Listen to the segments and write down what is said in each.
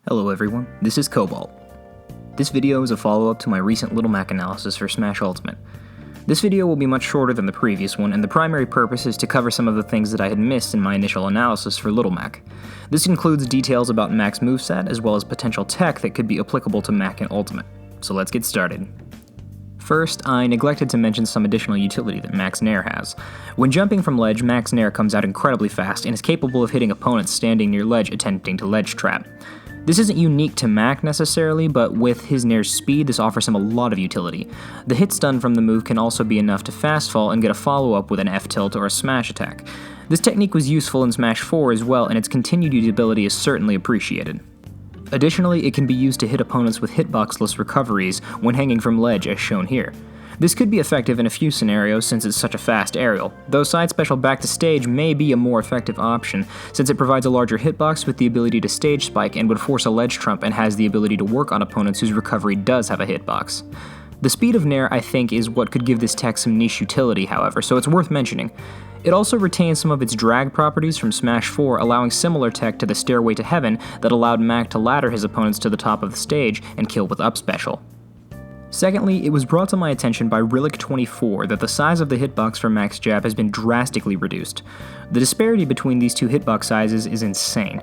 Hello everyone, this is Cobalt. This video is a follow-up to my recent Little Mac analysis for Smash Ultimate. This video will be much shorter than the previous one, and the primary purpose is to cover some of the things that I had missed in my initial analysis for Little Mac. This includes details about Mac's moveset, as well as potential tech that could be applicable to Mac in Ultimate. So let's get started. First, I neglected to mention some additional utility that Mac's Nair has. When jumping from ledge, Mac's Nair comes out incredibly fast and is capable of hitting opponents standing near ledge attempting to ledge trap. This isn't unique to Mac necessarily, but with his Nair's speed, this offers him a lot of utility. The hit stun from the move can also be enough to fast fall and get a follow-up with an F-tilt or a smash attack. This technique was useful in Smash 4 as well, and its continued usability is certainly appreciated. Additionally, it can be used to hit opponents with hitboxless recoveries when hanging from ledge as shown here. This could be effective in a few scenarios since it's such a fast aerial, though side special back to stage may be a more effective option since it provides a larger hitbox with the ability to stage spike and would force a ledge trump and has the ability to work on opponents whose recovery does have a hitbox. The speed of Nair, I think, is what could give this tech some niche utility, however, so it's worth mentioning. It also retains some of its drag properties from Smash 4, allowing similar tech to the Stairway to Heaven that allowed Mac to ladder his opponents to the top of the stage and kill with up special. Secondly, it was brought to my attention by Relic24 that the size of the hitbox for Mac's jab has been drastically reduced. The disparity between these two hitbox sizes is insane.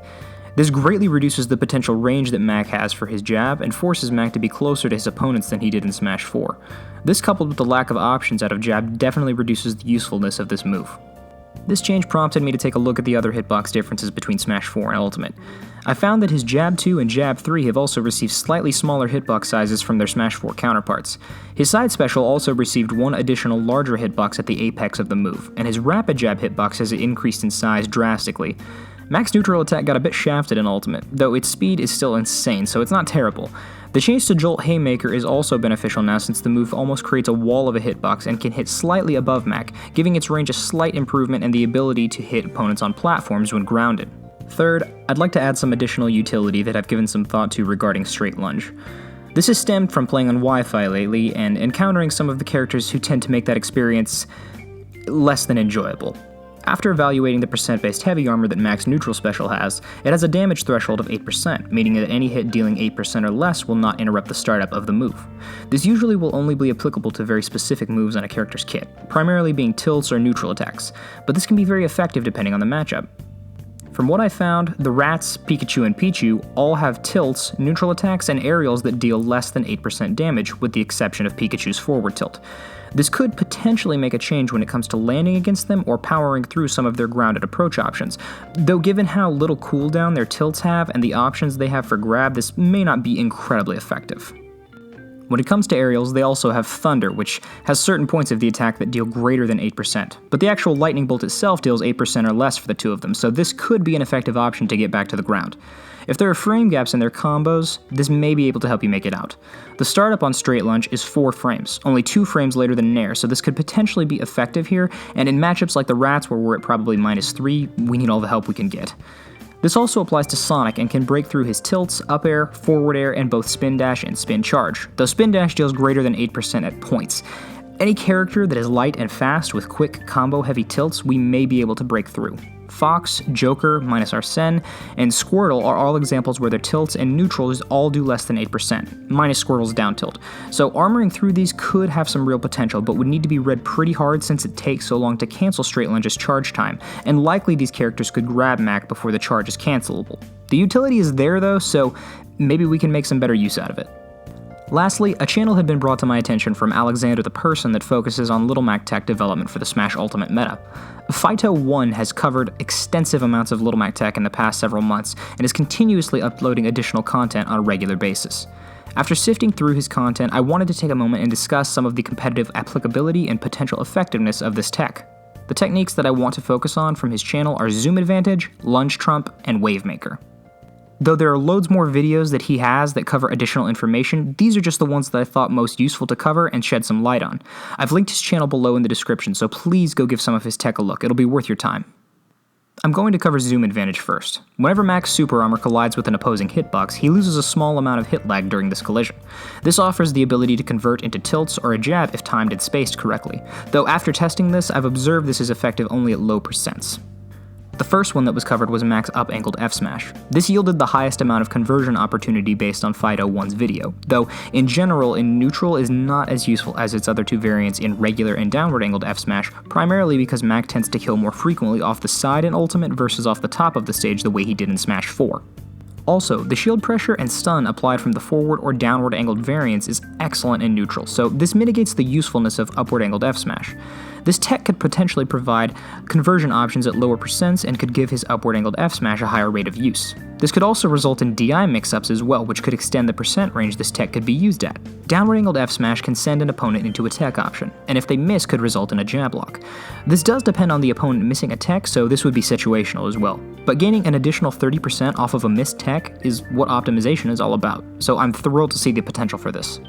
This greatly reduces the potential range that Mac has for his jab and forces Mac to be closer to his opponents than he did in Smash 4. This coupled with the lack of options out of jab definitely reduces the usefulness of this move. This change prompted me to take a look at the other hitbox differences between Smash 4 and Ultimate. I found that his Jab 2 and Jab 3 have also received slightly smaller hitbox sizes from their Smash 4 counterparts. His side special also received one additional larger hitbox at the apex of the move, and his Rapid Jab hitbox has increased in size drastically. Mac's neutral attack got a bit shafted in Ultimate, though its speed is still insane, so it's not terrible. The change to Jolt Haymaker is also beneficial now since the move almost creates a wall of a hitbox and can hit slightly above Mac, giving its range a slight improvement and the ability to hit opponents on platforms when grounded. Third, I'd like to add some additional utility that I've given some thought to regarding Straight Lunge. This has stemmed from playing on Wi-Fi lately and encountering some of the characters who tend to make that experience less than enjoyable. After evaluating the percent-based heavy armor that Mac's neutral special has, it has a damage threshold of 8%, meaning that any hit dealing 8% or less will not interrupt the startup of the move. This usually will only be applicable to very specific moves on a character's kit, primarily being tilts or neutral attacks, but this can be very effective depending on the matchup. From what I found, the Rats, Pikachu, and Pichu all have tilts, neutral attacks, and aerials that deal less than 8% damage, with the exception of Pikachu's forward tilt. This could potentially make a change when it comes to landing against them or powering through some of their grounded approach options, though given how little cooldown their tilts have and the options they have for grab, this may not be incredibly effective. When it comes to aerials, they also have Thunder, which has certain points of the attack that deal greater than 8%, but the actual Lightning Bolt itself deals 8% or less for the two of them, so this could be an effective option to get back to the ground. If there are frame gaps in their combos, this may be able to help you make it out. The startup on Straight Lunge is 4 frames, only 2 frames later than Nair, so this could potentially be effective here, and in matchups like the Rats where we're at probably -3, we need all the help we can get. This also applies to Sonic and can break through his tilts, up air, forward air, and both spin dash and spin charge, though spin dash deals greater than 8% at points. Any character that is light and fast with quick combo-heavy tilts, we may be able to break through. Fox, Joker, minus Arsene, and Squirtle are all examples where their tilts and neutrals all do less than 8%, minus Squirtle's down tilt. So armoring through these could have some real potential, but would need to be read pretty hard since it takes so long to cancel Straight Lunge's charge time, and likely these characters could grab Mac before the charge is cancelable. The utility is there though, so maybe we can make some better use out of it. Lastly, a channel had been brought to my attention from ThePerson that focuses on Little Mac tech development for the Smash Ultimate meta. Phyto1 has covered extensive amounts of Little Mac tech in the past several months and is continuously uploading additional content on a regular basis. After sifting through his content, I wanted to take a moment and discuss some of the competitive applicability and potential effectiveness of this tech. The techniques that I want to focus on from his channel are Zoom Advantage, Lunge Trump, and Wavemaker. Though there are loads more videos that he has that cover additional information, these are just the ones that I thought most useful to cover and shed some light on. I've linked his channel below in the description, so please go give some of his tech a look, it'll be worth your time. I'm going to cover Zoom Advantage first. Whenever Mac's super armor collides with an opposing hitbox, he loses a small amount of hit lag during this collision. This offers the ability to convert into tilts or a jab if timed and spaced correctly, though after testing this, I've observed this is effective only at low percents. The first one that was covered was Mac's up-angled F-smash. This yielded the highest amount of conversion opportunity based on Fido1's video, though in general in neutral is not as useful as its other two variants in regular and downward-angled F-smash, primarily because Mac tends to kill more frequently off the side in Ultimate versus off the top of the stage the way he did in Smash 4. Also, the shield pressure and stun applied from the forward or downward angled variants is excellent in neutral, so this mitigates the usefulness of upward angled F-smash. This tech could potentially provide conversion options at lower percents and could give his upward angled F-smash a higher rate of use. This could also result in DI mix-ups as well, which could extend the percent range this tech could be used at. Downward angled F-smash can send an opponent into a tech option, and if they miss could result in a jab lock. This does depend on the opponent missing a tech, so this would be situational as well. But gaining an additional 30% off of a missed tech is what optimization is all about, so I'm thrilled to see the potential for this.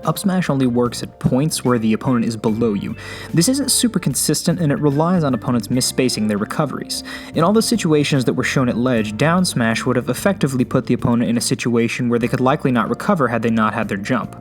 Up smash only works at points where the opponent is below you. This isn't super consistent and it relies on opponents misspacing their recoveries. In all the situations that were shown at ledge, down smash would have effectively put the opponent in a situation where they could likely not recover had they not had their jump.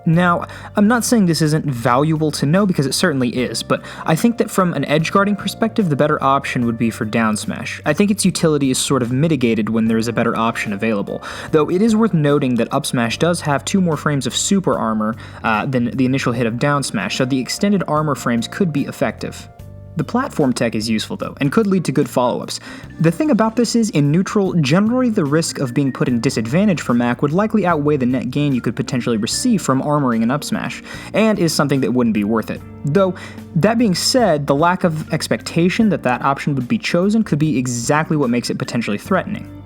Now, I'm not saying this isn't valuable to know because it certainly is, but I think that from an edge guarding perspective, the better option would be for down smash. I think its utility is sort of mitigated when there is a better option available, though it is worth noting that up smash does have 2 more frames of super armor than the initial hit of down smash, so the extended armor frames could be effective. The platform tech is useful though, and could lead to good follow-ups. The thing about this is, in neutral, generally the risk of being put in disadvantage for Mac would likely outweigh the net gain you could potentially receive from armoring an up smash, and is something that wouldn't be worth it. Though, that being said, the lack of expectation that that option would be chosen could be exactly what makes it potentially threatening.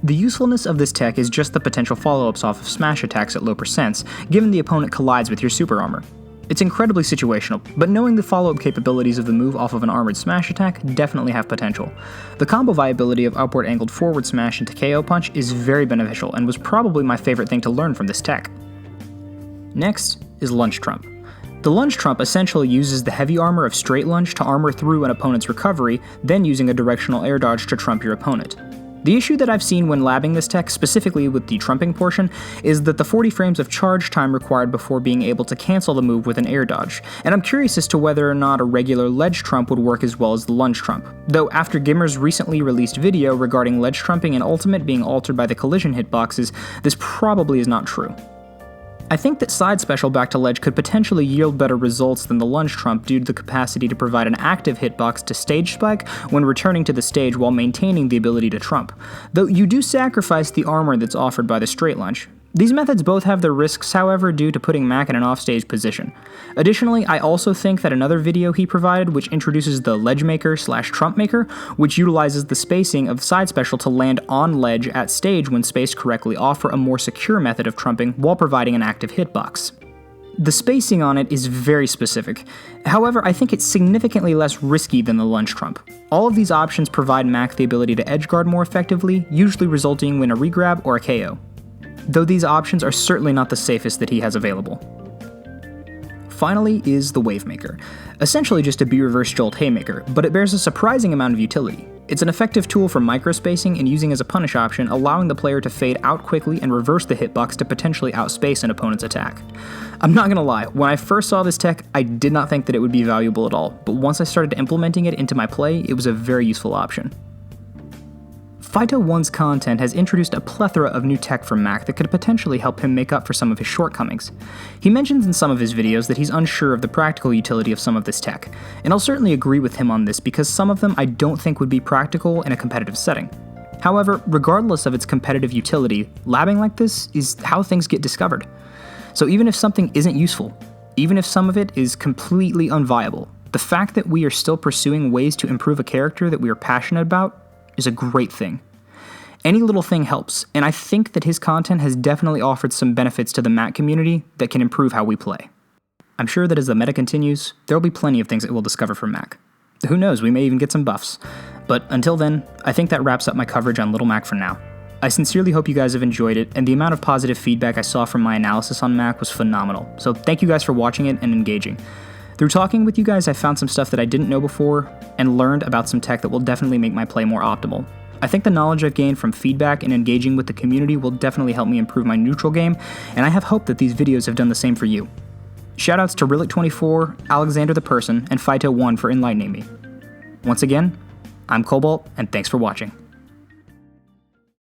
The usefulness of this tech is just the potential follow-ups off of smash attacks at low percents, given the opponent collides with your super armor. It's incredibly situational, but knowing the follow-up capabilities of the move off of an armored smash attack definitely have potential. The combo viability of upward angled forward smash into KO punch is very beneficial and was probably my favorite thing to learn from this tech. Next is Lunge Trump. The Lunge Trump essentially uses the heavy armor of straight lunge to armor through an opponent's recovery, then using a directional air dodge to trump your opponent. The issue that I've seen when labbing this tech, specifically with the trumping portion, is that the 40 frames of charge time required before being able to cancel the move with an air dodge, and I'm curious as to whether or not a regular ledge trump would work as well as the lunge trump. Though after Gimmer's recently released video regarding ledge trumping and ultimate being altered by the collision hitboxes, this probably is not true. I think that side special back to ledge could potentially yield better results than the lunge trump due to the capacity to provide an active hitbox to stage spike when returning to the stage while maintaining the ability to trump, though you do sacrifice the armor that's offered by the straight lunge. These methods both have their risks, however, due to putting Mac in an offstage position. Additionally, I also think that another video he provided, which introduces the Ledgemaker/Trumpmaker, which utilizes the spacing of side special to land on ledge at stage when spaced correctly, offer a more secure method of trumping while providing an active hitbox. The spacing on it is very specific. However, I think it's significantly less risky than the lunge trump. All of these options provide Mac the ability to edge guard more effectively, usually resulting in a regrab or a KO. Though these options are certainly not the safest that he has available. Finally is the Wavemaker, essentially just a B-reverse jolt haymaker, but it bears a surprising amount of utility. It's an effective tool for microspacing and using as a punish option, allowing the player to fade out quickly and reverse the hitbox to potentially outspace an opponent's attack. I'm not gonna lie, when I first saw this tech, I did not think that it would be valuable at all, but once I started implementing it into my play, it was a very useful option. Fido1's content has introduced a plethora of new tech for Mac that could potentially help him make up for some of his shortcomings. He mentions in some of his videos that he's unsure of the practical utility of some of this tech, and I'll certainly agree with him on this because some of them I don't think would be practical in a competitive setting. However, regardless of its competitive utility, labbing like this is how things get discovered. So even if something isn't useful, even if some of it is completely unviable, the fact that we are still pursuing ways to improve a character that we are passionate about is a great thing. Any little thing helps, and I think that his content has definitely offered some benefits to the Mac community that can improve how we play. I'm sure that as the meta continues, there will be plenty of things that we'll discover from Mac. Who knows, we may even get some buffs. But until then, I think that wraps up my coverage on Little Mac for now. I sincerely hope you guys have enjoyed it, and the amount of positive feedback I saw from my analysis on Mac was phenomenal, so thank you guys for watching it and engaging. Through talking with you guys, I found some stuff that I didn't know before, and learned about some tech that will definitely make my play more optimal. I think the knowledge I've gained from feedback and engaging with the community will definitely help me improve my neutral game, and I have hope that these videos have done the same for you. Shoutouts to Rillick24, Alexander ThePerson, and Fido1 for enlightening me. Once again, I'm Cobalt, and thanks for watching.